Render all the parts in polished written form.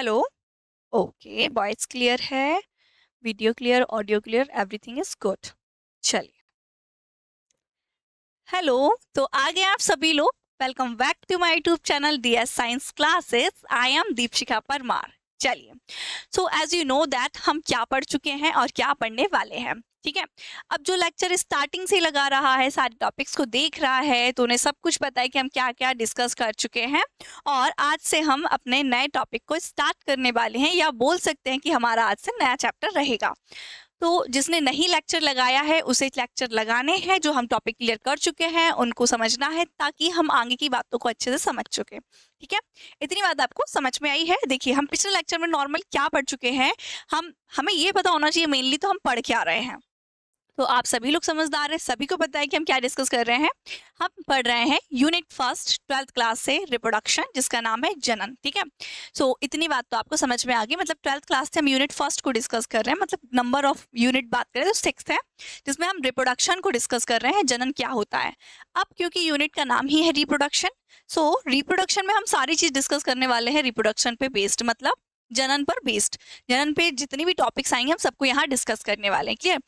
Hello. Okay, voice clear है, video clear, audio clear, everything is good. चलिए, hello. तो आ गए आप सभी लोग। Welcome back to my YouTube channel DS science classes. I am Deepshikha Parmar. चलिए, so as you know that हम क्या पढ़ चुके हैं और क्या पढ़ने वाले हैं। ठीक है, अब जो लेक्चर स्टार्टिंग से लगा रहा है, सारे टॉपिक्स को देख रहा है, तो उन्हें सब कुछ पता है कि हम क्या क्या डिस्कस कर चुके हैं। और आज से हम अपने नए टॉपिक को स्टार्ट करने वाले हैं, या बोल सकते हैं कि हमारा आज से नया चैप्टर रहेगा। तो जिसने नहीं लेक्चर लगाया है उसे लेक्चर लगाने हैं, जो हम टॉपिक क्लियर कर चुके हैं उनको समझना है, ताकि हम आगे की बातों को अच्छे से समझ चुके। ठीक है, इतनी बात आपको समझ में आई है। देखिए, हम पिछले लेक्चर में नॉर्मल क्या पढ़ चुके हैं, हमें ये पता होना चाहिए मेनली तो हम पढ़ क्या रहे हैं। तो आप सभी लोग समझदार हैं, सभी को पता है कि हम क्या डिस्कस कर रहे हैं। हम पढ़ रहे हैं यूनिट फर्स्ट 12th क्लास से रिप्रोडक्शन, जिसका नाम है जनन। ठीक है, सो इतनी बात तो आपको समझ में आ गई। मतलब 12th क्लास से हम यूनिट फर्स्ट को डिस्कस कर रहे हैं, मतलब नंबर ऑफ यूनिट बात करें तो 6 है, जिसमें हम रिप्रोडक्शन को डिस्कस कर रहे हैं, जनन क्या होता है। अब क्योंकि यूनिट का नाम ही है रिप्रोडक्शन, सो रिप्रोडक्शन में हम सारी चीज डिस्कस करने वाले हैं रिप्रोडक्शन पे बेस्ड, मतलब जनन पर बेस्ड। जनन पे जितनी भी टॉपिक्स आएंगे हम सबको यहाँ डिस्कस करने वाले हैं। क्लियर।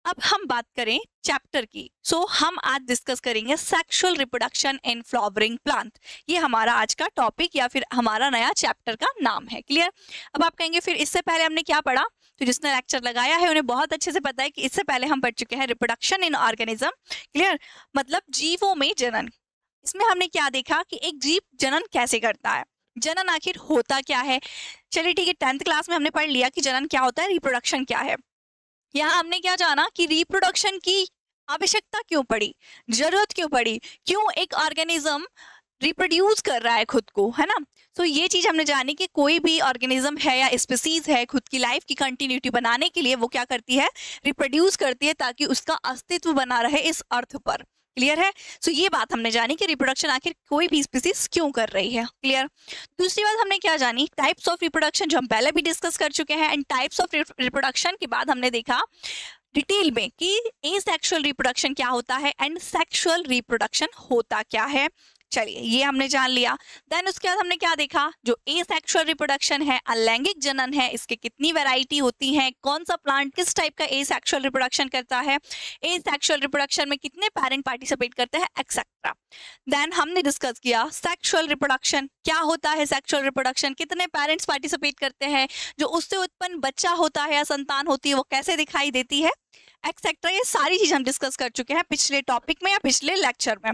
अब हम बात करें चैप्टर की, हम आज डिस्कस करेंगे sexual reproduction in flowering plant. ये हमारा आज का टॉपिक या फिर हमारा नया चैप्टर का नाम है। क्लियर। अब आप कहेंगे फिर इससे पहले हमने क्या पढ़ा, तो जिसने लेक्चर लगाया है उन्हें बहुत अच्छे से पता है कि इससे पहले हम पढ़ चुके हैं रिप्रोडक्शन इन ऑर्गेनिज्म। क्लियर, मतलब जीवों में जनन। इसमें हमने क्या देखा कि एक जीव जनन कैसे करता है, जनन आखिर होता क्या है। चलिए ठीक है, 10th क्लास में हमने पढ़ लिया कि जनन क्या होता है, रिप्रोडक्शन क्या है। यहाँ हमने क्या जाना कि रिप्रोडक्शन की आवश्यकता क्यों पड़ी, जरूरत क्यों पड़ी, क्यों एक ऑर्गेनिज्म रिप्रोड्यूस कर रहा है खुद को, है ना। तो ये चीज हमने जानी कि कोई भी ऑर्गेनिज्म है या स्पीसीज है, खुद की लाइफ की कंटिन्यूटी बनाने के लिए वो क्या करती है, रिप्रोड्यूस करती है, ताकि उसका अस्तित्व बना रहे इस अर्थ पर। क्लियर है। सो ये बात हमने जानी कि रिप्रोडक्शन आखिर कोई भी स्पीसीज क्यों कर रही है। क्लियर। दूसरी बात हमने क्या जानी, टाइप्स ऑफ रिप्रोडक्शन, जो हम पहले भी डिस्कस कर चुके हैं। एंड टाइप्स ऑफ रिप्रोडक्शन के बाद हमने देखा डिटेल में कि एसेक्सुअल रिप्रोडक्शन क्या होता है एंड सेक्सुअल रिप्रोडक्शन होता क्या है। चलिए, ये हमने जान लिया। देन उसके बाद हमने क्या देखा, जो एसेक्सुअल रिप्रोडक्शन है, अलैंगिक जनन है, इसके कितनी वैरायटी होती हैं, कौन सा प्लांट किस टाइप का एसेक्सुअल रिप्रोडक्शन करता है, एसेक्सुअल रिप्रोडक्शन में कितने पेरेंट पार्टिसिपेट करते हैं, एक्सेट्रा। देन हमने डिस्कस किया सेक्सुअल रिप्रोडक्शन क्या होता है, सेक्सुअल रिप्रोडक्शन कितने पेरेंट्स पार्टिसिपेट करते हैं, जो उससे उत्पन्न बच्चा होता है या संतान होती है वो कैसे दिखाई देती है, एक्सेट्रा। ये सारी चीज हम डिस्कस कर चुके हैं पिछले टॉपिक में या पिछले लेक्चर में।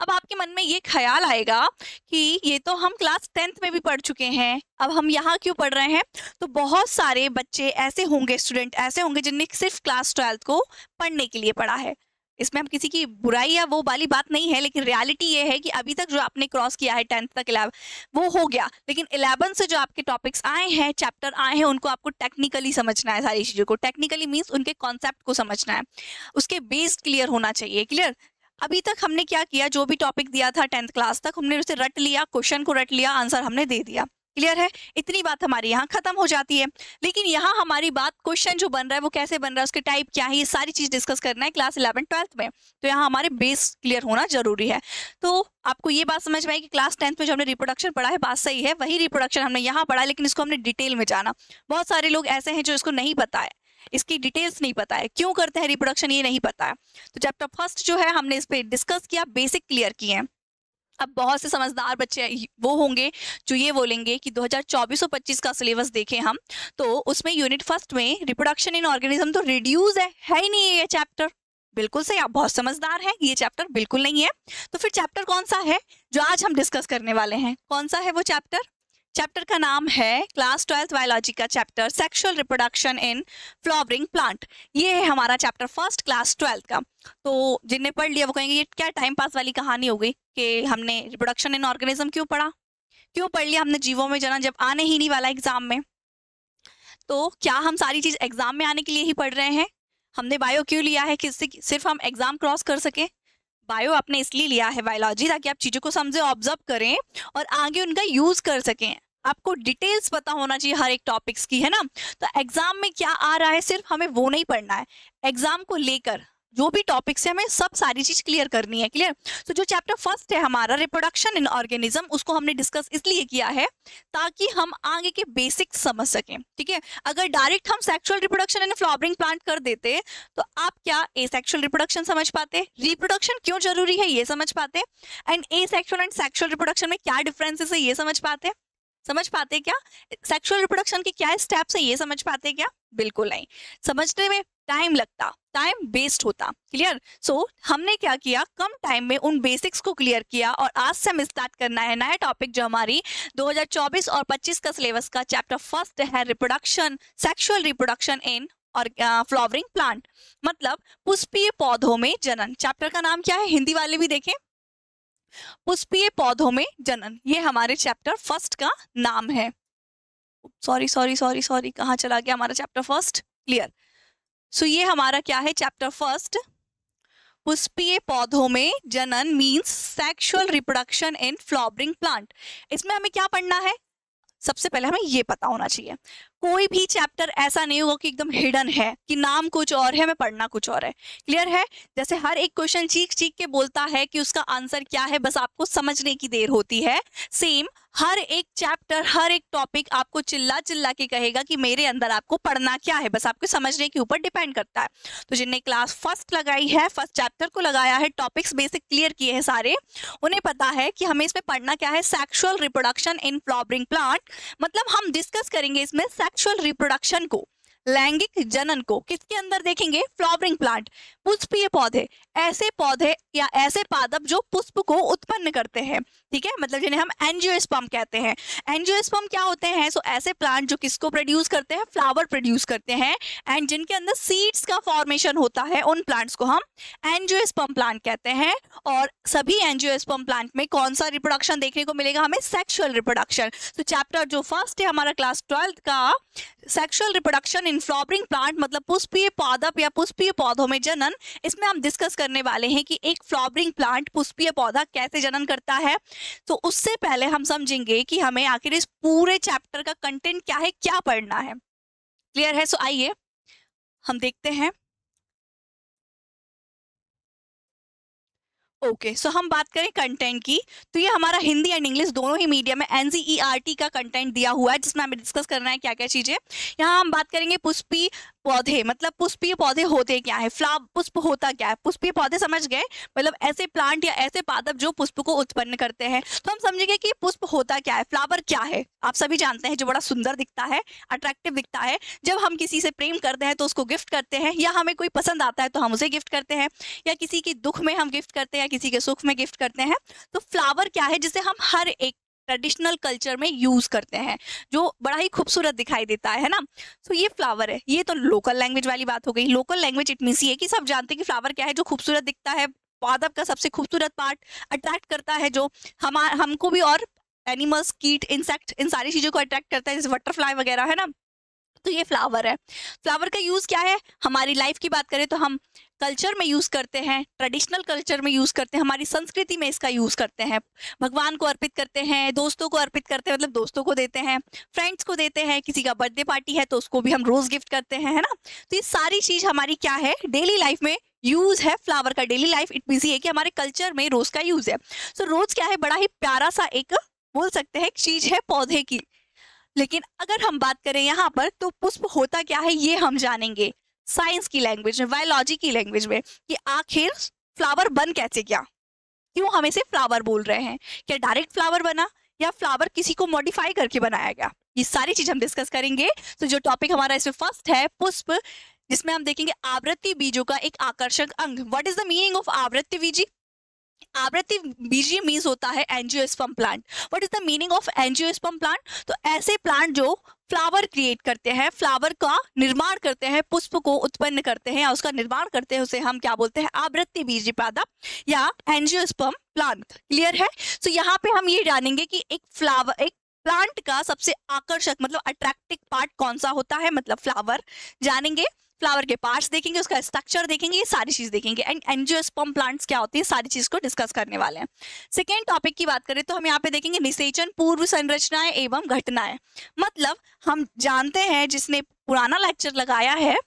अब आपके मन में ये ख्याल आएगा कि ये तो हम क्लास 10th में भी पढ़ चुके हैं, अब हम यहाँ क्यों पढ़ रहे हैं। तो बहुत सारे बच्चे ऐसे होंगे, स्टूडेंट ऐसे होंगे जिनने सिर्फ क्लास 12th को पढ़ने के लिए पढ़ा है। इसमें हम किसी की बुराई या वो वाली बात नहीं है, लेकिन रियलिटी ये है कि अभी तक जो आपने क्रॉस किया है 10th तक 11 वो हो गया, लेकिन 11 से जो आपके टॉपिक्स आए हैं, चैप्टर आए हैं, उनको आपको टेक्निकली समझना है। सारी चीजों को टेक्निकली मीन्स उनके कॉन्सेप्ट को समझना है, उसके बेस क्लियर होना चाहिए। क्लियर। अभी तक हमने क्या किया, जो भी टॉपिक दिया था 10th क्लास तक हमने उसे रट लिया, क्वेश्चन को रट लिया, आंसर हमने दे दिया। क्लियर है, इतनी बात हमारी यहाँ खत्म हो जाती है। लेकिन यहाँ हमारी बात क्वेश्चन जो बन रहा है वो कैसे बन रहा है, उसके टाइप क्या है, ये सारी चीज डिस्कस करना है क्लास 11 12th में। तो यहाँ हमारे बेस क्लियर होना जरूरी है। तो आपको ये बात समझ में आई कि क्लास 10th में जो हमने रिप्रोडक्शन पढ़ा है, बात सही है, वही रिप्रोडक्शन हमने यहाँ पढ़ा, लेकिन इसको हमने डिटेल में जाना। बहुत सारे लोग ऐसे हैं जो इसको नहीं पता है, इसकी डिटेल्स नहीं पता है, क्यों करते हैं रिप्रोडक्शन ये नहीं पता है। तो चैप्टर फर्स्ट जो है हमने इस पे डिस्कस किया, बेसिक क्लियर किए हैं। अब बहुत से समझदार बच्चे वो होंगे जो ये बोलेंगे कि 2024 और 25 का सिलेबस देखें हम, तो उसमें यूनिट फर्स्ट में रिप्रोडक्शन इन ऑर्गेनिज्म तो रिड्यूस है ही नहीं ये चैप्टर। बिल्कुल सही, आप बहुत समझदार हैं, ये चैप्टर बिल्कुल नहीं है। तो फिर चैप्टर कौन सा है जो आज हम डिस्कस करने वाले हैं, कौन सा है वो चैप्टर। चैप्टर का नाम है क्लास 12th बायोलॉजी का chapter sexual reproduction in flowering plant. ये है हमारा चैप्टर फर्स्ट क्लास 12th का। तो जिनने पढ़ लिया वो कहेंगे ये क्या टाइम पास वाली कहानी हो गई कि हमने रिप्रोडक्शन इन ऑर्गेनिज्म क्यों पढ़ा, क्यों पढ़ लिया हमने जीवों में जनन, जब आने ही नहीं वाला एग्जाम में। तो क्या हम सारी चीज एग्जाम में आने के लिए ही पढ़ रहे हैं। हमने बायो क्यों लिया है, किससे सिर्फ हम एग्जाम क्रॉस कर सके। बायो आपने इसलिए लिया है बायोलॉजी, ताकि आप चीजों को समझे, ऑब्जर्व करें और आगे उनका यूज कर सकें। आपको डिटेल्स पता होना चाहिए हर एक टॉपिक्स की, है ना। तो एग्जाम में क्या आ रहा है सिर्फ हमें वो नहीं पढ़ना है, एग्जाम को लेकर जो भी टॉपिक्स है हमें सब सारी चीज क्लियर करनी है। क्लियर? तो जो चैप्टर फर्स्ट है हमारा रिप्रोडक्शन इन ऑर्गेनिज्म, उसको हमने डिस्कस इसलिए किया है ताकि हम आगे के बेसिक्स समझ सकें। ठीक है? अगर डायरेक्ट हम sexual reproduction in flowering plant कर देते तो आप क्या एसेक्सुअल रिप्रोडक्शन समझ पाते, रिप्रोडक्शन क्यों जरूरी है ये समझ पाते, and asexual and sexual reproduction में क्या डिफरेंसेस है ये समझ पाते क्या? सेक्सुअल रिप्रोडक्शन के क्या स्टेप्स है ये समझ पाते क्या? बिल्कुल नहीं। समझने में टाइम लगता, टाइम वेस्ट होता। क्लियर? सो हमने क्या किया, कम टाइम में उन बेसिक्स को क्लियर किया और आज से हम स्टार्ट करना है नया टॉपिक जो हमारी 2024 और 25 का सिलेबस का चैप्टर फर्स्ट है रिप्रोडक्शन, सेक्सुअल रिप्रोडक्शन इन और फ्लावरिंग प्लांट, मतलब पुष्पीय पौधों में जनन। चैप्टर का नाम क्या है, हिंदी वाले भी देखें, पुष्पीय पौधों में जनन, ये हमारे चैप्टर फर्स्ट का नाम है। सॉरी कहाँ चला गया हमारा चैप्टर फर्स्ट? क्लियर? सो ये हमारा क्या है चैप्टर फर्स्ट, पुष्पीय पौधों में जनन means sexual reproduction in flowering plant. इसमें हमें क्या पढ़ना है, सबसे पहले हमें ये पता होना चाहिए कोई भी चैप्टर ऐसा नहीं होगा कि एकदम हिडन है, कि नाम कुछ और है हमें पढ़ना कुछ और है। क्लियर है? जैसे हर एक क्वेश्चन चीख चीख के बोलता है कि उसका आंसर क्या है, बस आपको समझने की देर होती है। सेम हर एक चैप्टर, हर एक टॉपिक आपको चिल्ला चिल्ला के कहेगा कि मेरे अंदर आपको पढ़ना क्या है, बस आपको समझने के ऊपर डिपेंड करता है। तो जिनने क्लास फर्स्ट लगाई है, फर्स्ट चैप्टर को लगाया है, टॉपिक्स बेसिक क्लियर किए हैं सारे, उन्हें पता है कि हमें इसमें पढ़ना क्या है, sexual reproduction in flowering plant. मतलब हम डिस्कस करेंगे इसमें सेक्सुअल रिप्रोडक्शन को, लैंगिक जनन को, किसके अंदर देखेंगे, फ्लावरिंग प्लांट, पुष्पीय पौधे, ऐसे पौधे या ऐसे पादप जो पुष्प को उत्पन्न करते हैं। ठीक है? मतलब जिन्हें हम एंजियोस्पर्म कहते हैं। एंजियोस्पर्म क्या होते हैं? सो ऐसे प्लांट जो किसको प्रोड्यूस करते हैं, फ्लावर प्रोड्यूस करते हैं, एंड जिनके अंदर सीड्स का फॉर्मेशन होता है, उन प्लांट्स को हम एंजियोस्पर्म प्लांट कहते हैं। और सभी एंजियोस्पर्म प्लांट में कौन सा रिप्रोडक्शन देखने को मिलेगा हमें, सेक्सुअल रिप्रोडक्शन। तो चैप्टर जो फर्स्ट है हमारा क्लास 12 का, sexual reproduction in flowering plant, मतलब पुष्पीय पादप या पुष्पीय पौधों में जनन, इसमें हम डिस्कस करने वाले हैं कि एक फ्लावरिंग प्लांट, पुष्पीय पौधा कैसे जनन करता है। तो उससे पहले हम समझेंगे कि हमें आखिर इस पूरे चैप्टर का कंटेंट क्या है, क्या पढ़ना है। क्लियर है? सो आइए हम देखते हैं। ओके, सो हम बात करें कंटेंट की, तो ये हमारा हिंदी एंड इंग्लिश दोनों ही मीडियम में NCERT का कंटेंट दिया हुआ है, जिसमें हमें डिस्कस करना है क्या क्या चीजें। यहाँ हम बात करेंगे पुष्पीय पौधे, मतलब पुष्पीय पौधे होते क्या है, पुष्प होता क्या है। पुष्पीय पौधे समझ गए, मतलब ऐसे प्लांट या ऐसे पादप जो पुष्प को उत्पन्न करते हैं। तो हम समझेंगे कि पुष्प होता क्या है, फ्लावर क्या है। आप सभी जानते हैं, जो बड़ा सुंदर दिखता है, अट्रैक्टिव दिखता है। जब हम किसी से प्रेम करते हैं तो उसको गिफ्ट करते हैं, या हमें कोई पसंद आता है तो हम उसे गिफ्ट करते हैं, या किसी की दुख में हम गिफ्ट करते हैं, किसी के सुख में गिफ्ट करते हैं। तो फ्लावर क्या है, जिसे हम हर एक ट्रेडिशनल कल्चर में यूज करते हैं, जो बड़ा ही खूबसूरत दिखाई देता है ना। तो ये फ्लावर है। ये तो लोकल लैंग्वेज वाली बात हो गई। लोकल लैंग्वेज इट मींस ये कि सब जानते हैं कि फ्लावर क्या है, जो खूबसूरत दिखता है, पादप का सबसे खूबसूरत पार्ट, अट्रैक्ट करता है, जो हमको भी और एनिमल्स, कीट, इंसेक्ट, इन सारी चीजों को अट्रैक्ट करता है, जैसे बटरफ्लाई वगैरह है ना। तो ये फ्लावर है। फ्लावर का यूज क्या है, हमारी लाइफ की बात करें तो हम कल्चर में यूज करते हैं, ट्रेडिशनल कल्चर में यूज करते हैं, हमारी संस्कृति में इसका यूज करते हैं। भगवान को अर्पित करते हैं, दोस्तों को अर्पित करते हैं, मतलब दोस्तों को देते हैं, फ्रेंड्स को देते हैं, किसी का बर्थडे पार्टी है तो उसको भी हम रोज गिफ्ट करते हैं, है ना। तो ये सारी चीज हमारी क्या है, डेली लाइफ में यूज है फ्लावर का। डेली लाइफ इट मींस ये कि हमारे कल्चर में रोज का यूज है। सो रोज क्या है, बड़ा ही प्यारा सा एक बोल सकते हैं एक चीज है पौधे की। लेकिन अगर हम बात करें यहाँ पर, तो पुष्प होता क्या है ये हम जानेंगे साइंस की लैंग्वेज में, बायोलॉजी की लैंग्वेज में, कि आखिर फ्लावर बन कैसे गया, क्यों हम इसे फ्लावर बोल रहे हैं, क्या डायरेक्ट फ्लावर बना या फ्लावर किसी को मॉडिफाई करके बनाया गया, ये सारी चीज हम डिस्कस करेंगे। तो जो टॉपिक हमारा इसमें फर्स्ट है पुष्प, जिसमें हम देखेंगे आवृत्ति बीजों का एक आकर्षक अंग। What is the meaning of आवृत्ति बीजी? आवृत्ति बीजी मीन्स होता है angiosperm plant. What is the meaning of angiosperm plant? तो ऐसे प्लांट जो फ्लावर क्रिएट करते हैं, फ्लावर का निर्माण करते हैं, पुष्प को उत्पन्न करते हैं या उसका निर्माण करते हैं, उसे हम क्या बोलते हैं, आवृत्ति बीजी पादप या एंजियोस्पर्म प्लांट। क्लियर है? तो यहाँ पे हम ये जानेंगे कि एक प्लांट का सबसे आकर्षक मतलब अट्रैक्टिव पार्ट कौन सा होता है, मतलब फ्लावर जानेंगे, फ्लावर के पार्ट्स देखेंगे, उसका स्ट्रक्चर देखेंगे, ये सारी चीज देखेंगे, एंड एंजियोस्पर्म प्लांट्स क्या होती है, सारी चीज को डिस्कस करने वाले हैं। सेकेंड टॉपिक की बात करें तो हम यहाँ पे देखेंगे निषेचन, पूर्व संरचनाएं एवं घटनाएं। मतलब हम जानते हैं, जिसने पुराना लेक्चर लगाया है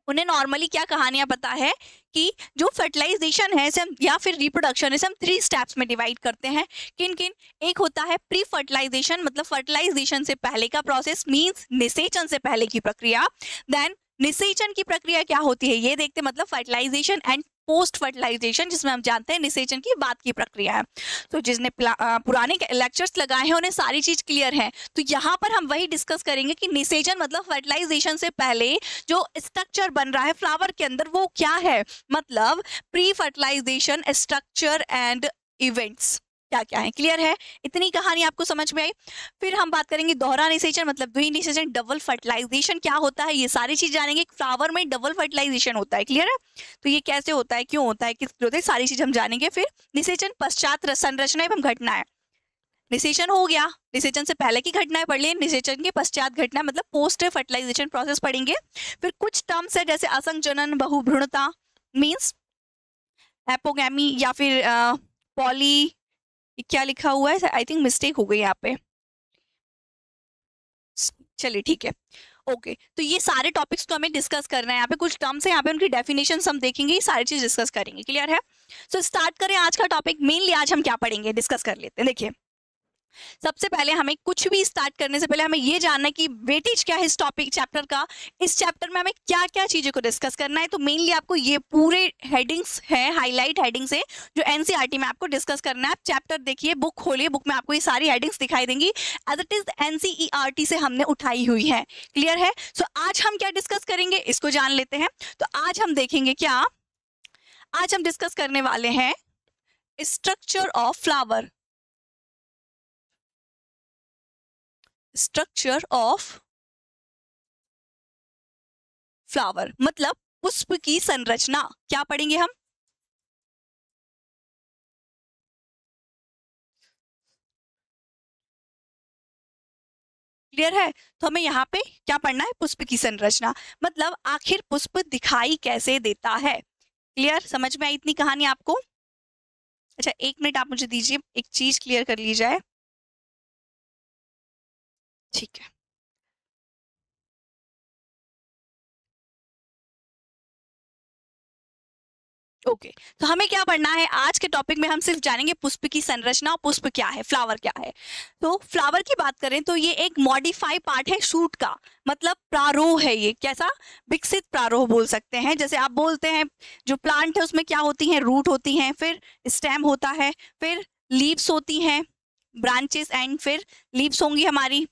उन्हें नॉर्मली क्या कहानियां पता है कि जो फर्टिलाइजेशन है इसे हम या फिर रिप्रोडक्शन इसे हम 3 स्टेप्स में डिवाइड करते हैं। किन किन? एक होता है प्री फर्टिलाइजेशन, मतलब फर्टिलाइजेशन से पहले का प्रोसेस, मींस निषेचन से पहले की प्रक्रिया। देन निषेचन की प्रक्रिया क्या होती है ये देखते, मतलब फर्टिलाइजेशन एंड पोस्ट फर्टिलाइजेशन, जिसमें हम जानते हैं निषेचन की बाद की प्रक्रिया है। तो जिसने पुराने लेक्चर्स लगाए हैं उन्हें सारी चीज क्लियर है। तो यहाँ पर हम वही डिस्कस करेंगे कि निषेचन मतलब फर्टिलाइजेशन से पहले जो स्ट्रक्चर बन रहा है फ्लावर के अंदर वो क्या है, मतलब pre fertilization structure and events क्या क्या है। क्लियर है? इतनी कहानी आपको समझ में आई। फिर हम बात करेंगे दोहरा निषेचन मतलब द्वि निषेचन, डबल फर्टिलाइजेशन क्या होता है, ये सारी चीज जानेंगे। फ्लावर में डबल फर्टिलाइजेशन होता है। क्लियर है? तो ये कैसे होता है, क्यों होता है, किस होता है, सारी चीज हम जानेंगे। फिर निषेचन पश्चात संरचना एवं घटनाएं। निषेचन हो गया, निषेचन से पहले की घटनाएं पढ़ ली, निषेचन के पश्चात घटना मतलब पोस्ट फर्टिलाइजेशन प्रोसेस पढ़ेंगे। फिर कुछ टर्म्स है जैसे असंजनन, बहुभ्रूणता मीन्स एपोगैमी या फिर पॉली, क्या लिखा हुआ है, आई थिंक मिस्टेक हो गई यहाँ पे, चलिए ठीक है ओके। तो ये सारे टॉपिक्स तो हमें डिस्कस करना है। यहाँ पे कुछ टर्म्स है, यहाँ पे उनकी डेफिनेशन हम देखेंगे, ये सारी चीज डिस्कस करेंगे। क्लियर है? सो स्टार्ट करें आज का टॉपिक। मेनली आज हम क्या पढ़ेंगे डिस्कस कर लेते हैं। देखिए सबसे पहले हमें कुछ भी स्टार्ट करने से पहले हमें ये जानना है कि वेटेज क्या है इस टॉपिक चैप्टर का, इस चैप्टर में हमें क्या क्या चीजों को डिस्कस करना है। तो मेनली आपको ये पूरे हेडिंग्स है, हाईलाइट हेडिंग्स है जो एनसीईआरटी में आपको डिस्कस करना है। आप चैप्टर देखिए, बुक खोलिए, बुक में आपको ये सारी हेडिंग्स दिखाई देंगी एज इट इज एनसीईआरटी से हमने उठाई हुई है। क्लियर है? सो आज हम क्या डिस्कस करेंगे इसको जान लेते हैं। तो आज हम देखेंगे क्या, आज हम डिस्कस करने वाले हैं structure of flower, structure of flower मतलब पुष्प की संरचना। क्या पढ़ेंगे हम? क्लियर है? तो हमें यहाँ पे क्या पढ़ना है, पुष्प की संरचना मतलब आखिर पुष्प दिखाई कैसे देता है। क्लियर? समझ में आई इतनी कहानी आपको? अच्छा एक मिनट आप मुझे दीजिए, एक चीज क्लियर कर ली जाए। ठीक है ओके तो हमें क्या पढ़ना है आज के टॉपिक में, हम सिर्फ जानेंगे पुष्प की संरचना और पुष्प क्या है, फ्लावर क्या है। तो फ्लावर की बात करें तो ये एक मॉडिफाई पार्ट है शूट का, मतलब प्रारोह है। ये कैसा? विकसित प्रारोह बोल सकते हैं। जैसे आप बोलते हैं जो प्लांट है उसमें क्या होती है, रूट होती हैं, फिर स्टेम होता है, फिर लीव्स होती हैं, ब्रांचेस एंड फिर लीव्स होंगी हमारी,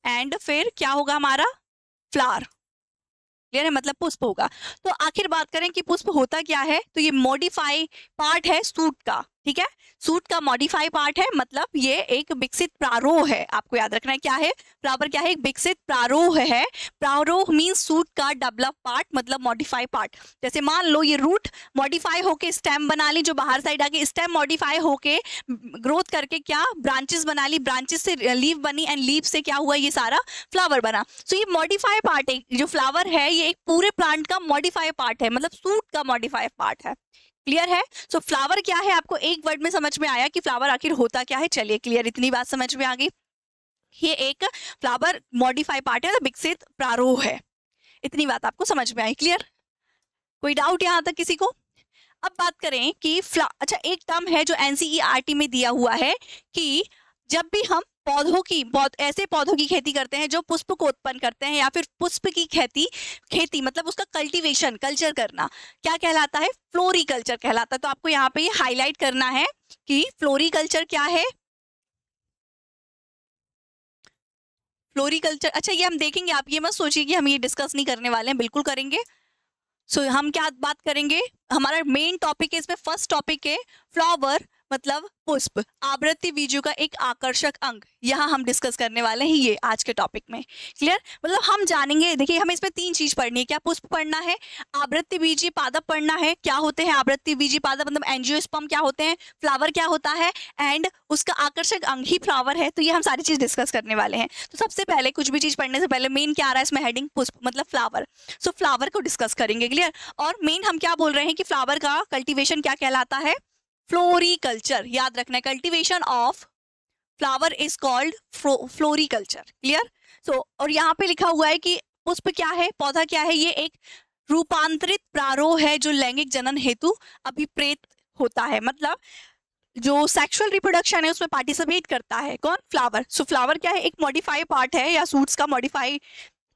एंड फिर क्या होगा हमारा फ्लावर। क्लियर है? मतलब पुष्प होगा। तो आखिर बात करें कि पुष्प होता क्या है, तो ये मॉडिफाई पार्ट है सूट का। ठीक है? सूट का मॉडिफाई पार्ट है, मतलब ये एक विकसित प्रारोह है। आपको याद रखना है क्या है, फ्लावर क्या है, एक विकसित प्रारोह है। प्रारोह मींस सूट का डेवलप पार्ट मतलब मॉडिफाई पार्ट। जैसे मान लो ये रूट मॉडिफाई होके स्टेम बना ली, जो बाहर साइड आके स्टेम मॉडिफाई होके ग्रोथ करके क्या ब्रांचेस बना ली, ब्रांचेस से लीव बनी एंड लीव से क्या हुआ, ये सारा फ्लावर बना। सो ये मॉडिफाई पार्ट है, जो फ्लावर है ये एक पूरे प्लांट का मॉडिफाई पार्ट है, मतलब सूट का मॉडिफाई पार्ट है। क्लियर है? सो फ्लावर क्या है आपको एक वर्ड में समझ में आया कि फ्लावर आखिर होता क्या है। चलिए क्लियर, इतनी बात समझ में आ गई। ये एक फ्लावर मॉडिफाई पार्ट है, विकसित प्रारोह है। इतनी बात आपको समझ में आई। क्लियर? कोई डाउट यहां तक किसी को? अब बात करें कि अच्छा एक टर्म है जो एनसीईआरटी में दिया हुआ है कि जब भी हम ऐसे पौधों की खेती करते हैं जो पुष्प को उत्पन्न करते हैं, या फिर पुष्प की खेती मतलब उसका कल्टीवेशन, कल्चर करना, क्या कहलाता है, फ्लोरिकल्चर कहलाता है। तो आपको यहाँ पे ये हाईलाइट करना है कि फ्लोरिकल्चर क्या है। फ्लोरिकल्चर, अच्छा ये हम देखेंगे, आप ये मत सोचिए कि हम ये डिस्कस नहीं करने वाले हैं, बिल्कुल करेंगे। सो हम क्या बात करेंगे, हमारा मेन टॉपिक है, इसमें फर्स्ट टॉपिक है फ्लावर मतलब पुष्प, आवृत्ति बीजों का एक आकर्षक अंग। यहाँ हम डिस्कस करने वाले हैं ये आज के टॉपिक में। क्लियर? मतलब हम जानेंगे, देखिए हमें इसमें 3 चीज पढ़नी है, क्या पुष्प पढ़ना है, आवृत्ति बीजी पादप पढ़ना है, क्या होते हैं आवृत्ति बीजी पादप मतलब एंजियोस्पर्म क्या होते हैं, फ्लावर क्या होता है, एंड उसका आकर्षक अंग ही फ्लावर है। तो ये हम सारी चीज डिस्कस करने वाले हैं। तो सबसे पहले कुछ भी चीज पढ़ने से पहले मेन क्या आ रहा है इसमें, हेडिंग पुष्प मतलब फ्लावर। सो फ्लावर को डिस्कस करेंगे। क्लियर? और मेन हम क्या बोल रहे हैं कि फ्लावर का कल्टीवेशन क्या कहलाता है, फ्लोरिकल्चर। याद रखना है, cultivation of flower is called floriculture. Clear? और यहाँ पे लिखा हुआ है कि पुष्प क्या है, पौधा क्या है, ये एक रूपांतरित प्रारोह है जो लैंगिक जनन हेतु अभिप्रेत होता है। मतलब जो सेक्सुअल रिप्रोडक्शन है उसमें पार्टिसिपेट करता है कौन, फ्लावर। सो फ्लावर क्या है, एक मॉडिफाई पार्ट है या सूट्स का मॉडिफाई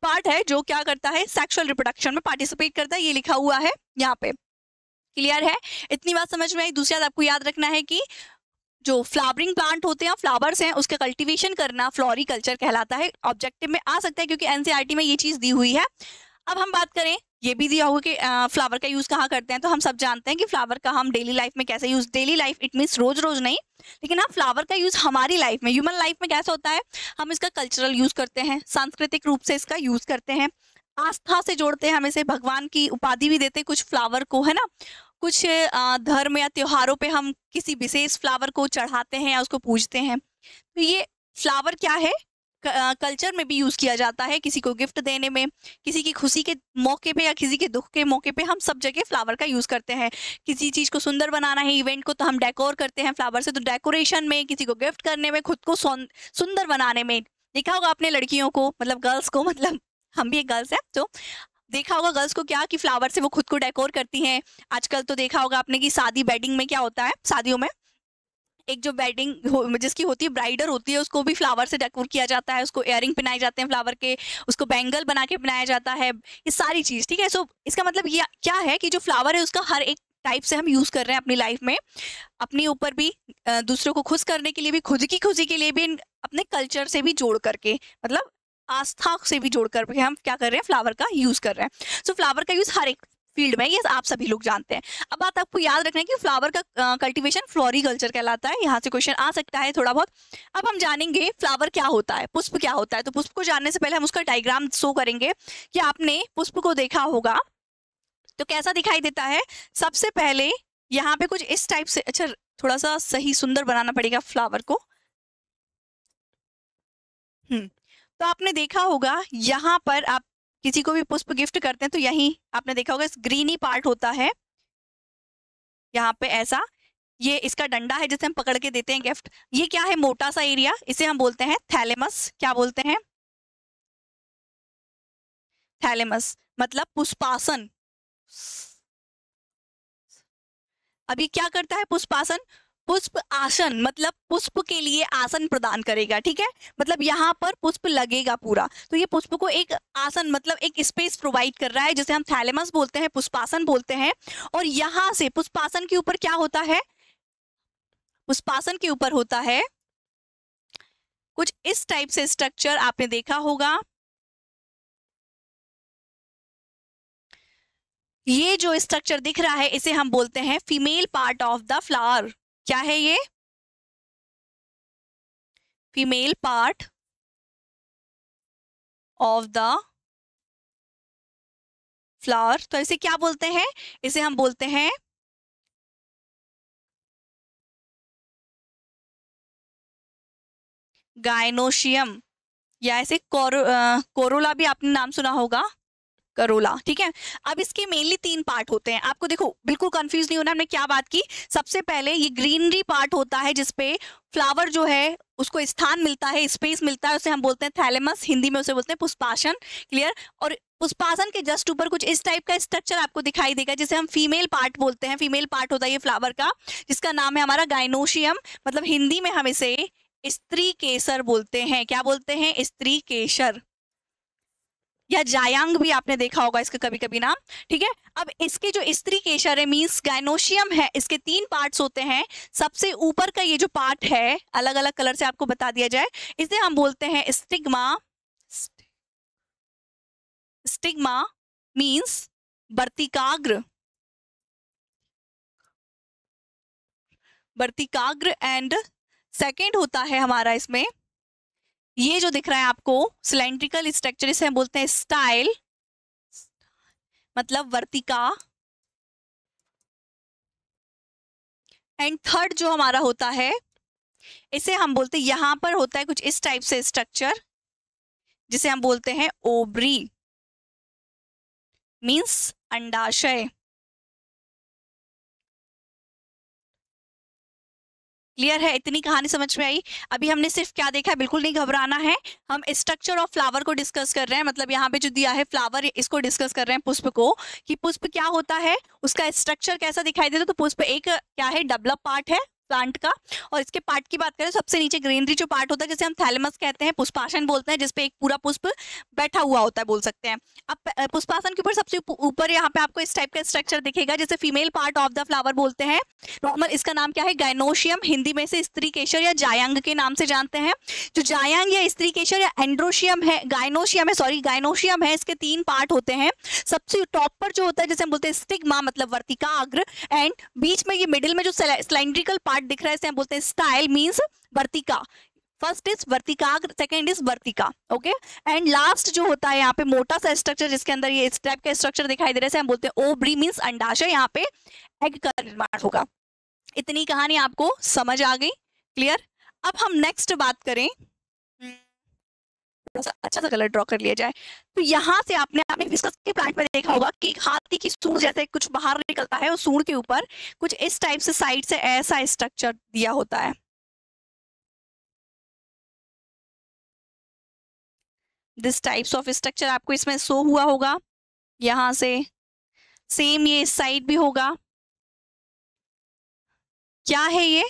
पार्ट है जो क्या करता है, सेक्सुअल रिप्रोडक्शन में पार्टिसिपेट करता है, ये लिखा हुआ है यहाँ पे। क्लियर है, इतनी बात समझ में आई। दूसरी बात आपको याद रखना है कि जो फ्लावरिंग प्लांट होते हैं, फ्लावर्स हैं, उसका कल्टीवेशन करना फ्लोरिकल्चर कहलाता है। ऑब्जेक्टिव में आ सकता है क्योंकि एनसीईआरटी में ये चीज दी हुई है। अब हम बात करें, ये भी दिया होगा कि फ्लावर का यूज कहाँ करते हैं, तो हम सब जानते हैं कि फ्लावर का हम डेली लाइफ में कैसे use, daily life it means रोज रोज नहीं, लेकिन हाँ फ्लावर का यूज हमारी लाइफ में, ह्यूमन लाइफ में कैसे होता है, हम इसका कल्चरल यूज करते हैं, सांस्कृतिक रूप से इसका यूज करते हैं, आस्था से जोड़ते हैं, हम इसे भगवान की उपाधि भी देते हैं कुछ फ्लावर को, है ना। कुछ धर्म या त्योहारों पे हम किसी विशेष फ्लावर को चढ़ाते हैं या उसको पूजते हैं। तो ये फ्लावर क्या है, कल्चर में भी यूज किया जाता है, किसी को गिफ्ट देने में, किसी की खुशी के मौके पे या किसी के दुख के मौके पे हम सब जगह फ्लावर का यूज करते हैं। किसी चीज को सुंदर बनाना है, इवेंट को, तो हम डेकोर करते हैं फ्लावर से। तो डेकोरेशन में, किसी को गिफ्ट करने में, खुद को सुंदर बनाने में, देखा होगा आपने लड़कियों को, मतलब गर्ल्स को, मतलब हम भी एक गर्ल्स है तो देखा होगा गर्ल्स को क्या कि फ्लावर से वो खुद को डेकोर करती हैं। आजकल तो देखा होगा आपने कि शादी वेडिंग में क्या होता है, शादियों में एक जो वेडिंग जिसकी होती है, ब्राइडर होती है, उसको भी फ्लावर से डेकोर किया जाता है, उसको इयरिंग पहनाए जाते हैं फ्लावर के, उसको बैंगल बना के पहनाया जाता है, ये सारी चीज। ठीक है, सो इसका मतलब ये क्या है कि जो फ्लावर है उसका हर एक टाइप से हम यूज कर रहे हैं अपनी लाइफ में, अपने ऊपर भी, दूसरों को खुश करने के लिए भी, खुद की खुशी के लिए भी, अपने कल्चर से भी जोड़ करके, मतलब आस्था से भी जोड़ करके हम क्या कर रहे हैं, फ्लावर का यूज कर रहे हैं। सो फ्लावर का यूज हर एक फील्ड में, ये आप सभी लोग जानते हैं। अब बात आपको याद रखना है कि फ्लावर का कल्टीवेशन फ्लोरिकल्चर कहलाता है, यहाँ से क्वेश्चन आ सकता है थोड़ा बहुत। अब हम जानेंगे फ्लावर क्या होता है, पुष्प क्या होता है। तो पुष्प को जानने से पहले हम उसका डायग्राम शो करेंगे कि आपने पुष्प को देखा होगा तो कैसा दिखाई देता है। सबसे पहले यहाँ पे कुछ इस टाइप से, अच्छा थोड़ा सा सही सुंदर बनाना पड़ेगा फ्लावर को। तो आपने देखा होगा यहाँ पर आप किसी को भी पुष्प गिफ्ट करते हैं तो यही आपने देखा होगा, इस ग्रीनी पार्ट होता है यहाँ पे ऐसा, ये इसका डंडा है जिसे हम पकड़ के देते हैं गिफ्ट। ये क्या है, मोटा सा एरिया, इसे हम बोलते हैं थैलेमस। क्या बोलते हैं, थैलेमस, मतलब पुष्पासन। अभी क्या करता है पुष्पासन, पुष्प आसन, मतलब पुष्प के लिए आसन प्रदान करेगा। ठीक है, मतलब यहाँ पर पुष्प लगेगा पूरा, तो ये पुष्प को एक आसन, मतलब एक स्पेस प्रोवाइड कर रहा है, जिसे हम थैलेमस बोलते हैं, पुष्पासन बोलते हैं। और यहाँ से पुष्पासन के ऊपर क्या होता है, पुष्पासन के ऊपर होता है कुछ इस टाइप से स्ट्रक्चर, आपने देखा होगा। ये जो स्ट्रक्चर दिख रहा है इसे हम बोलते हैं female part of the flower. क्या है ये, female part of the flower. तो इसे क्या बोलते हैं, इसे हम बोलते हैं गायनोशियम, या ऐसे कोरोला भी आपने नाम सुना होगा, करोला। ठीक है, अब इसके मेनली 3 पार्ट होते हैं। आपको देखो बिल्कुल कंफ्यूज नहीं होना, हमने क्या बात की। सबसे पहले ये ग्रीनरी पार्ट होता है जिसपे फ्लावर जो है उसको स्थान मिलता है, स्पेस मिलता है, उसे हम बोलते हैं थैलेमस, हिंदी में उसे बोलते हैं पुष्पासन। क्लियर, और पुष्पासन के जस्ट ऊपर कुछ इस टाइप का स्ट्रक्चर आपको दिखाई देगा जिसे हम फीमेल पार्ट बोलते हैं। फीमेल पार्ट होता है ये फ्लावर का, जिसका नाम है हमारा गायनोशियम, मतलब हिंदी में हम इसे स्त्री केसर बोलते हैं। क्या बोलते हैं, स्त्री केसर, या जायांग भी आपने देखा होगा इसका कभी कभी नाम। ठीक है, अब इसके जो स्त्री केसर है मींस गायनोशियम है, इसके 3 पार्ट्स होते हैं। सबसे ऊपर का ये जो पार्ट है, अलग अलग कलर से आपको बता दिया जाए, इसे हम बोलते हैं स्टिग्मा। स्टिग्मा मींस वर्तिकाग्र, वर्तिकाग्र। एंड सेकेंड होता है हमारा इसमें ये जो दिख रहा है आपको सिलेंड्रिकल स्ट्रक्चर, इसे हम बोलते हैं स्टाइल, मतलब वर्तिका। एंड थर्ड जो हमारा होता है इसे हम बोलते हैं, यहां पर होता है कुछ इस टाइप से स्ट्रक्चर जिसे हम बोलते हैं ओवरी, मींस अंडाशय। क्लियर है, इतनी कहानी समझ में आई। अभी हमने सिर्फ क्या देखा है, बिल्कुल नहीं घबराना है, हम स्ट्रक्चर ऑफ फ्लावर को डिस्कस कर रहे हैं। मतलब यहाँ पे जो दिया है फ्लावर, इसको डिस्कस कर रहे हैं, पुष्प को, कि पुष्प क्या होता है, उसका स्ट्रक्चर कैसा दिखाई देता है। तो पुष्प एक क्या है, डेवलप पार्ट है प्लांट का। और इसके पार्ट की बात करें, सबसे नीचे ग्रीनरी जो पार्ट होता है, जैसे हम थैलेमस कहते हैं, पुष्पासन बोलते हैं, जिसपे एक पूरा पुष्प बैठा हुआ होता है, बोल सकते हैं। अब पुष्पासन के ऊपर सबसे ऊपर यहाँ पे आपको इस टाइप का स्ट्रक्चर दिखेगा, जैसे female part of the flower बोलते हैं। नॉर्मल इसका नाम क्या है, गाइनोशियम, हिंदी में से स्त्री केशर या जायांग के नाम से जानते हैं। जो जायांग या स्त्री केशर या एंड्रोशियम है, गाइनोशियम है, सॉरी गाइनोशियम है, इसके 3 पार्ट होते हैं। सबसे टॉप पर जो होता है, जैसे हम बोलते हैं स्टिग्मा, मतलब वर्तिकाग्र, एंड बीच में ये मिडिल में जो सिलेंड्रिकल पार्ट दिख रहा है, इसे हम बोलते हैं स्टाइल, मींस वर्तिका। फर्स्ट इज वर्तिकाग्र, सेकंड इज वर्तिका, ओके। एंड लास्ट जो होता है यहाँ पे मोटा सा स्ट्रक्चर, जिसके अंदर ये इस टाइप का स्ट्रक्चर दिखाई दे रहा है, हम बोलते हैं ओवरी, मींस अंडाशय। यहाँ पे एग का निर्माण होगा। इतनी कहानी आपको समझ आ गई, क्लियर। अब हम नेक्स्ट बात करें, अच्छा सा कलर ड्रॉ कर लिया जाए। तो यहाँ से आपने विस्कस के प्लांट में देखा होगा कि हाथी की सूंड जैसे कुछ बाहर निकलता है, उस सूंड के ऊपर कुछ इस टाइप से साइड से ऐसा स्ट्रक्चर दिया होता है। दिस टाइप्स ऑफ स्ट्रक्चर आपको इसमें शो हुआ होगा। यहाँ से सेम ये इस साइड भी होगा। क्या है ये,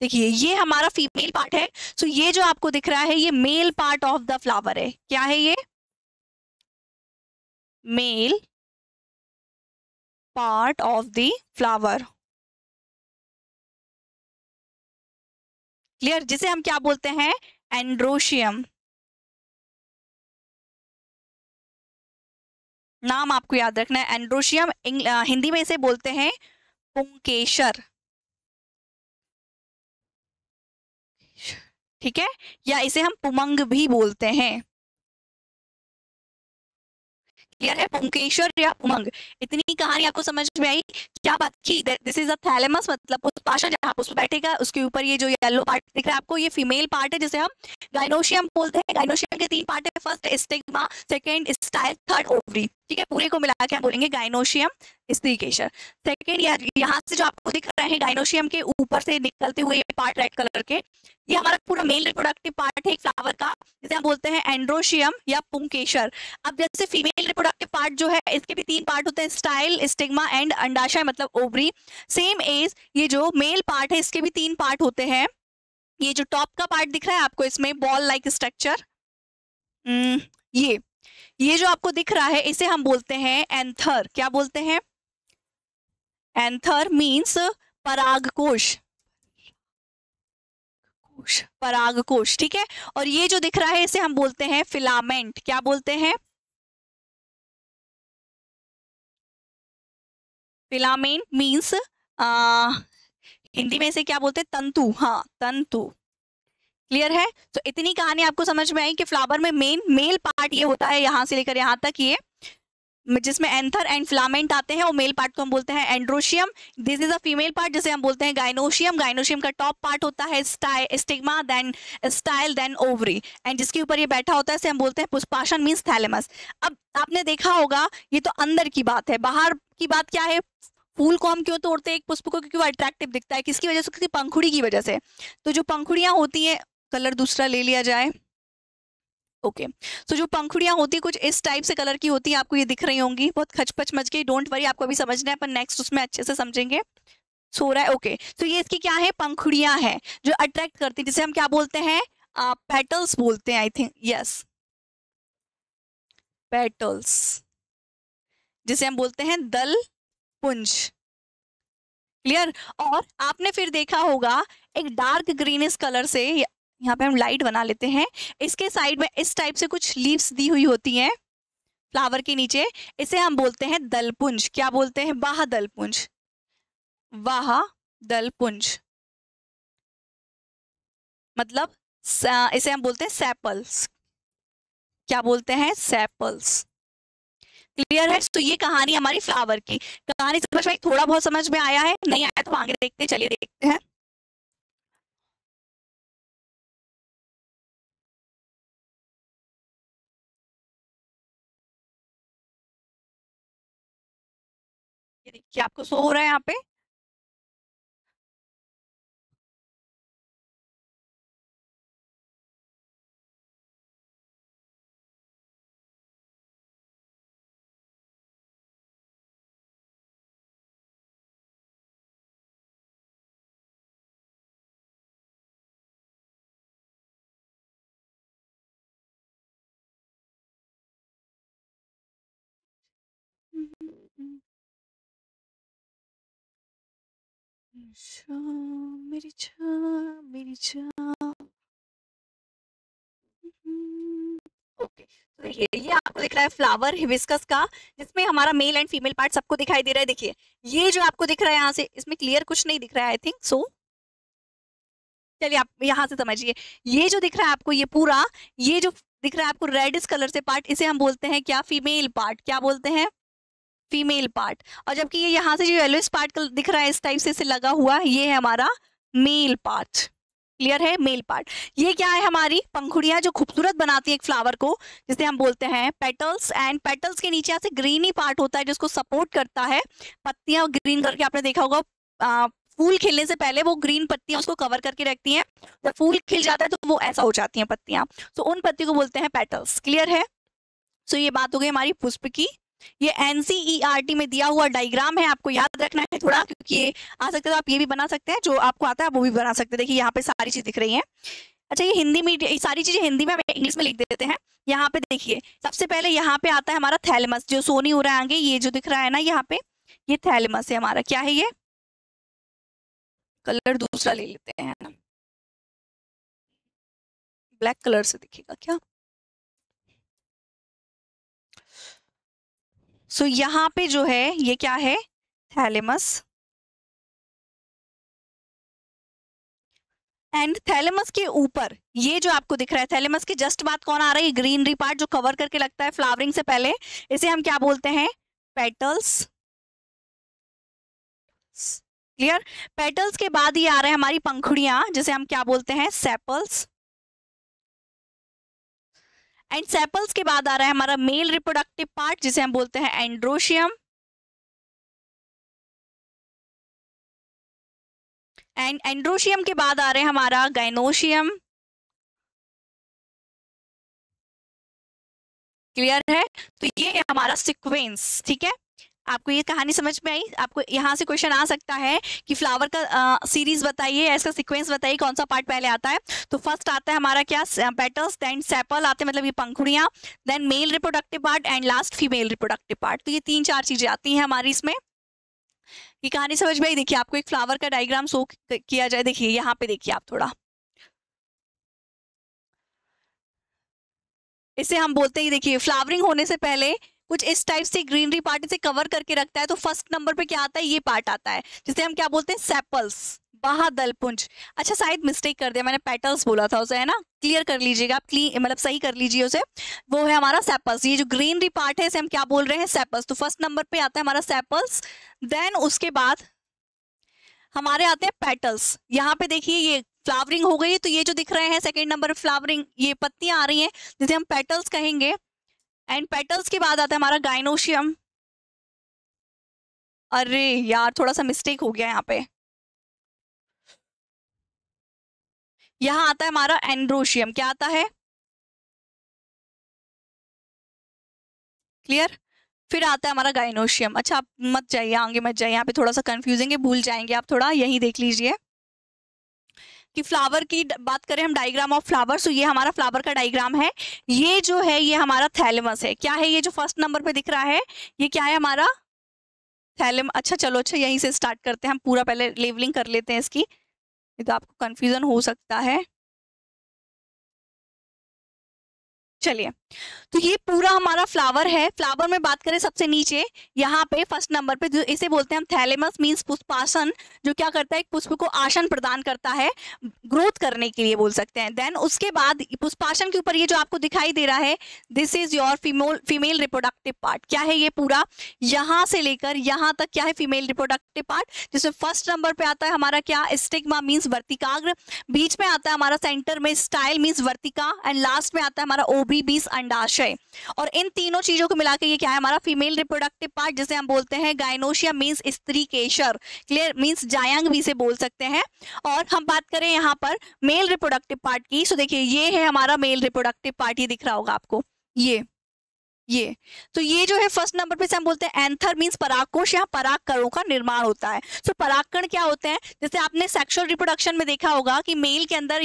देखिए ये हमारा फीमेल पार्ट है। सो ये जो आपको दिख रहा है, ये male part of the flower है। क्या है ये, male part of the flower, clear. जिसे हम क्या बोलते हैं, एंड्रोशियम। नाम आपको याद रखना है, एंड्रोशियम। हिंदी में इसे बोलते हैं पुंकेसर, ठीक है, या इसे हम पुमंग भी बोलते हैं। क्लियर है, पुंकेश्वर या उमंग। इतनी कहानी आपको समझ में आई। क्या बात की, दिस इज अ थैलेमस, मतलब पुष्पाशन, जहाँ पुष्प बैठेगा उसके ऊपर ये जो येलो पार्ट दिख रहा है आपको, ये फीमेल पार्ट है, जिसे हम गाइनोशियम बोलते हैं। गाइनोशियम के 3 पार्ट है, first stigma, second style, third ovary, ठीक है। पूरे को मिला के हम बोलेंगे गाइनोशियम स्त्रीकेशर। सेकंड, यहाँ से जो आपको दिख रहे हैं गाइनोशियम के ऊपर से निकलते हुए ये पार्ट रेड कलर के, ये हमारा पूरा मेल रिप्रोडक्टिव पार्ट है एक फ्लावर का, जिसे हम बोलते हैं एंड्रोशियम या पुंकेसर। अब जैसे फीमेल रिप्रोडक्टिव पार्ट जो है, इसके भी 3 पार्ट होते हैं, स्टाइल, स्टिग्मा एंड अंडाशय, मतलब ओवरी। सेम एज ये जो मेल पार्ट है, इसके भी 3 पार्ट होते हैं। ये जो टॉप का पार्ट दिख रहा है आपको, इसमें बॉल लाइक स्ट्रक्चर, ये जो आपको दिख रहा है, इसे हम बोलते हैं एंथर। क्या बोलते हैं, एंथर मीन्स परागकोश, परागकोश, ठीक है। और ये जो दिख रहा है, इसे हम बोलते हैं फिलामेंट। क्या बोलते हैं, फिलामेंट मीन्स हिंदी में इसे क्या बोलते हैं, तंतु, हाँ तंतु। क्लियर है। तो इतनी कहानी आपको समझ में आई कि फ्लावर में मेन मेल पार्ट ये होता है, यहाँ से लेकर यहाँ तक, ये जिसमें एंथर एंड फिलामेंट आते हैं, और मेल पार्ट को हम बोलते हैं androecium. This is a female part, जिसे हम बोलते हैं गाइनोशियम। गाइनोशियम का टॉप पार्ट होता है stigma, then style, then ovary, and जिसके ऊपर ये बैठा होता है, इसे हम बोलते हैं पुष्पाशन, मींस थैलेमस। अब आपने देखा होगा, ये तो अंदर की बात है, बाहर की बात क्या है, फूल को हम क्यों तोड़ते हैं एक पुष्प को, क्योंकि वो अट्रैक्टिव दिखता है, किसकी वजह से, किसी पंखुड़ी की वजह से। तो जो पंखुड़ियां होती हैं, कलर दूसरा ले लिया जाए, ओके। तो जो पंखुड़ियां होती है कुछ इस टाइप से कलर की होती है, आपको ये दिख रही होंगी, बहुत खचपच मच गई, डोंट वरी, आपको अभी समझना है, पर नेक्स्ट उसमें अच्छे से समझेंगे। सो रहा है, ओके। तो ये इसकी क्या है, पंखुड़ियां हैं जो अट्रैक्ट करती है, जिसे हम क्या बोलते हैं, पेटल्स बोलते हैं, आई थिंक, यस, पेटल्स, जिसे हम बोलते हैं दल पुंज। क्लियर। और आपने फिर देखा होगा एक डार्क ग्रीनिश कलर से, यहाँ पे हम लाइट बना लेते हैं, इसके साइड में इस टाइप से कुछ लीव्स दी हुई होती हैं फ्लावर के नीचे, इसे हम बोलते हैं दलपुंज। क्या बोलते हैं, वाह दलपुंज, वाह दलपुंज, मतलब इसे हम बोलते हैं सेपल्स। क्या बोलते हैं, सेपल्स। क्लियर है। तो ये कहानी हमारी फ्लावर की कहानी समझ में, थोड़ा बहुत समझ में आया है, नहीं आया तो आगे देखते हैं, चलिए देखते हैं। ये देखिए आपको शो हो रहा है यहाँ पे, मेरी जान मेरी जान। ओके, तो देखिए ये आपको दिख रहा है फ्लावर हिबिस्कस का, जिसमें हमारा मेल एंड फीमेल पार्ट सबको दिखाई दे रहा है। देखिए ये जो आपको दिख रहा है यहाँ से, इसमें क्लियर कुछ नहीं दिख रहा है आई थिंक सो। चलिए आप यहाँ से समझिए, ये जो दिख रहा है आपको, ये पूरा, ये जो दिख रहा है आपको रेडिश कलर से पार्ट, इसे हम बोलते हैं क्या, फीमेल पार्ट। क्या बोलते हैं, फीमेल पार्ट। और जबकि ये यहाँ से जो येलोइश पार्ट दिख रहा है इस टाइप से इसे लगा हुआ, ये है हमारा मेल पार्ट। क्लियर है, मेल पार्ट। ये क्या है, हमारी पंखुड़ियां जो खूबसूरत बनाती है एक फ्लावर को, जिसे हम बोलते हैं पेटल्स। एंड पेटल्स के नीचे से ग्रीनी पार्ट होता है जिसको सपोर्ट करता है पत्तियां ग्रीन करके, आपने देखा होगा फूल खिलने से पहले वो ग्रीन पत्तियां उसको कवर करके रखती हैं, जब फूल खिल जाता है तो वो ऐसा हो जाती हैं पत्तियां, तो उन पत्तियों को बोलते हैं पेटल्स। क्लियर है। सो ये बात हो गई हमारी पुष्प की। ये एनसीईआरटी में दिया हुआ डायग्राम है, आपको याद रखना है थोड़ा, क्योंकि ये आ सकता है तो आप ये भी बना सकते हैं, जो आपको आता है वो भी बना सकते हैं। देखिए यहाँ पे सारी चीज दिख रही है। अच्छा, ये हिंदी में, सारी चीजें हिंदी में हम इंग्लिश में लिख देते हैं। यहाँ पे देखिए सबसे पहले यहाँ पे आता है हमारा थैलेमस, जो सोनी हो रहा है आगे, ये जो दिख रहा है ना यहाँ पे, ये थैलेमस है हमारा। क्या है ये, कलर दूसरा ले लेते हैं ना, ब्लैक कलर से दिखेगा क्या। सो यहाँ पे जो है ये क्या है, थैलेमस। एंड थैलेमस के ऊपर ये जो आपको दिख रहा है, थैलेमस के जस्ट बाद कौन आ रहा है, ये ग्रीनरी पार्ट जो कवर करके लगता है फ्लावरिंग से पहले, इसे हम क्या बोलते हैं, पेटल्स। क्लियर। पेटल्स के बाद ये आ रहा है हमारी पंखुड़ियां, जिसे हम क्या बोलते हैं, सेपल्स। एंड सेपल्स के बाद आ रहा है हमारा मेल रिप्रोडक्टिव पार्ट, जिसे हम बोलते हैं एंड्रोशियम। एंड एंड्रोशियम के बाद आ रहे हैं हमारा गाइनोशियम। क्लियर है। तो ये है हमारा सीक्वेंस। ठीक है, आपको ये कहानी समझ में आई। आपको यहाँ से क्वेश्चन आ सकता है कि फ्लावर का सीरीज बताइए, इसका सीक्वेंस बताइए, कौन सा पार्ट पहले आता है। तो फर्स्ट आता है हमारा क्या, पेटल्स, देन सेपल आते हैं, मतलब ये पंखुड़ियां, then male reproductive part and last female reproductive part. तो ये 3-4 चीजें आती हैं हमारी इसमें। ये कहानी समझ में आई। देखिए आपको एक फ्लावर का डायग्राम शो किया जाए, देखिए यहाँ पे देखिए आप थोड़ा, इसे हम बोलते हैं, देखिए फ्लावरिंग होने से पहले कुछ इस टाइप से ग्रीनरी पार्ट इसे कवर करके रखता है। तो फर्स्ट नंबर पे क्या आता है, ये पार्ट आता है, जिसे हम क्या बोलते हैं, सेपल्स, बाह्यदलपुंज। अच्छा शायद मिस्टेक कर दिया मैंने, पेटल्स बोला था उसे, है ना, क्लियर कर लीजिएगा आप, मतलब सही कर लीजिए उसे। वो है हमारा सेपल्स, ये जो ग्रीनरी पार्ट है इसे हम क्या बोल रहे हैं, सेपल्स। तो फर्स्ट नंबर पे आता है हमारा सेपल्स। देन उसके बाद हमारे आते हैं पेटल्स। यहाँ पे देखिए ये फ्लावरिंग हो गई, तो ये जो दिख रहे हैं सेकंड नंबर फ्लावरिंग, ये पत्तियां आ रही हैं, जिसे हम पेटल्स कहेंगे। एंड पेटल्स के बाद आता है हमारा गाइनोशियम। अरे यार थोड़ा सा मिस्टेक हो गया यहाँ पे, यहाँ आता है हमारा एंड्रोशियम। क्या आता है, क्लियर। फिर आता है हमारा गाइनोशियम। अच्छा आप मत जाइए आगे, मत जाइए, यहाँ पे थोड़ा सा कंफ्यूजिंग है, भूल जाएंगे आप, थोड़ा यही देख लीजिए कि फ्लावर की बात करें हम, डायग्राम ऑफ फ्लावर। सो ये हमारा फ्लावर का डायग्राम है। ये जो है ये हमारा थैलेमस है। क्या है ये जो फर्स्ट नंबर पे दिख रहा है, ये क्या है हमारा थैलेम। अच्छा चलो, अच्छा यहीं से स्टार्ट करते हैं हम, पूरा पहले लेवलिंग कर लेते हैं इसकी, नहीं तो आपको कंफ्यूजन हो सकता है। चलिए, तो ये पूरा हमारा फ्लावर है। फ्लावर में बात करें सबसे नीचे यहाँ पे फर्स्ट नंबर पे, जो इसे बोलते हैं हम थैलेमस, मींस पुष्पासन, जो क्या करता है, एक पुष्प को आसन प्रदान करता है, ग्रोथ करने के लिए बोल सकते हैं। देन उसके बाद पुष्पासन के ऊपर ये जो आपको दिखाई दे रहा है, this is your female reproductive part. क्या है ये पूरा, यहाँ से लेकर यहाँ तक क्या है, फीमेल रिप्रोडक्टिव पार्ट, जिसमें फर्स्ट नंबर पे आता है हमारा क्या, स्टिग्मा मीन्स वर्तिकाग्र, बीच में आता है हमारा सेंटर में style means Vartika, and last में आता है हमारा ओबी बीस अंडाशय। और इन तीनों चीजों को मिलाकर ये क्या है हमारा फीमेल रिप्रोडक्टिव पार्ट, जिसे हम बोलते हैं गाइनोशियम मींस स्त्री केशर। क्लियर, मींस जायंग भी से बोल सकते हैं। और हम बात करें यहाँ पर मेल रिप्रोडक्टिव पार्ट की, सो देखिए ये है हमारा मेल रिप्रोडक्टिव पार्ट, ये दिख रहा होगा आपको, ये तो ये जो है फर्स्ट नंबर पे से हम बोलते हैं एंथर मींस परागकोश, यहाँ परागकणों का निर्माण होता है। सो परागकण क्या होते हैं, जैसे आपने सेक्सुअल रिप्रोडक्शन में देखा होगा कि मेल के अंदर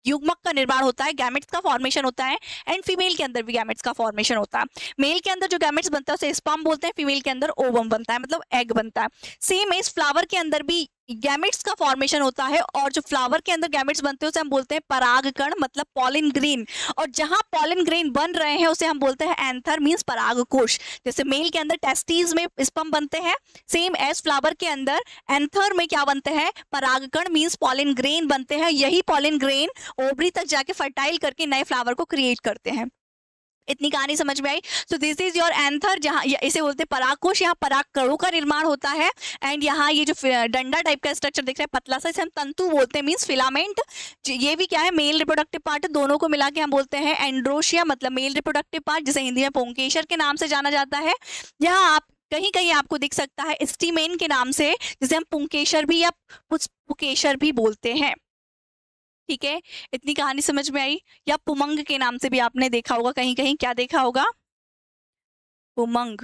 युग्मक का निर्माण होता है, गैमेट्स का फॉर्मेशन होता है, एंड फीमेल के अंदर भी गैमेट्स का फॉर्मेशन होता है। मेल के अंदर जो गैमेट्स बनता है उसे स्पर्म बोलते हैं, फीमेल के अंदर ओवम बनता है, मतलब एग बनता है। सेम इस फ्लावर के अंदर भी गैमेट्स का फॉर्मेशन होता है, और जो फ्लावर के अंदर गैमेट्स बनते हैं उसे हम बोलते हैं परागकण मतलब पॉलिन ग्रेन, और जहां पॉलिन ग्रेन बन रहे हैं उसे हम बोलते हैं एंथर मींस परागकोश। जैसे मेल के अंदर टेस्टिस में स्पर्म बनते हैं, सेम एज फ्लावर के अंदर एंथर में क्या बनते हैं, परागकण मींस पॉलिन ग्रेन बनते हैं। यही पॉलिन ग्रेन ओवरी तक जाके फर्टाइल करके नए फ्लावर को क्रिएट करते हैं। इतनी कहानी समझ में आई। So this is your anther, जहाँ इसे बोलते हैं परागकोश, यहाँ परागकणों का निर्माण होता है। एंड यहाँ ये जो डंडा टाइप का स्ट्रक्चर दिख रहा है पतला सा, इसे हम तंतु बोलते हैं मींस फिलामेंट। ये भी क्या है, मेल रिप्रोडक्टिव पार्ट है, दोनों को मिला के हम बोलते हैं एंड्रोशिया मतलब मेल रिप्रोडक्टिव पार्ट, जिसे हिंदी में पुंकेसर के नाम से जाना जाता है। यहाँ आप कहीं कहीं आपको दिख सकता है स्टीमेन के नाम से, जिसे हम पुंकेसर भी या पुकेसर भी बोलते हैं। ठीक है, इतनी कहानी समझ में आई। या पुमंग के नाम से भी आपने देखा होगा कहीं कहीं, क्या देखा होगा, पुमंग।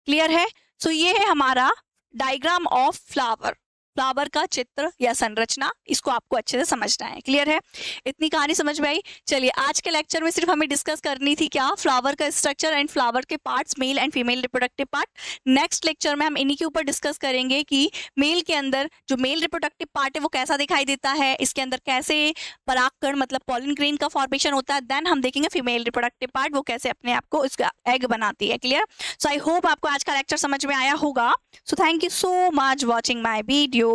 क्लियर है। सो ये है हमारा डायग्राम ऑफ फ्लावर, फ्लावर का चित्र या संरचना, इसको आपको अच्छे से समझना है। क्लियर है, इतनी कहानी समझ में आई। चलिए आज के लेक्चर में सिर्फ हमें डिस्कस करनी थी क्या, फ्लावर का स्ट्रक्चर एंड फ्लावर के parts, male and female reproductive part. Next lecture में हम इन्हीं के ऊपर डिस्कस करेंगे कि मेल के अंदर जो मेल रिप्रोडक्टिव पार्ट है वो कैसा दिखाई देता है, इसके अंदर कैसे परागकण मतलब पॉलिन ग्रेन का फॉर्मेशन होता है। देन हम देखेंगे फीमेल रिप्रोडक्टिव पार्ट, वो कैसे अपने आप को इसका एग बनाती है। क्लियर। सो आई होप आपको आज का लेक्चर समझ में आया होगा। So thank you so much watching my video.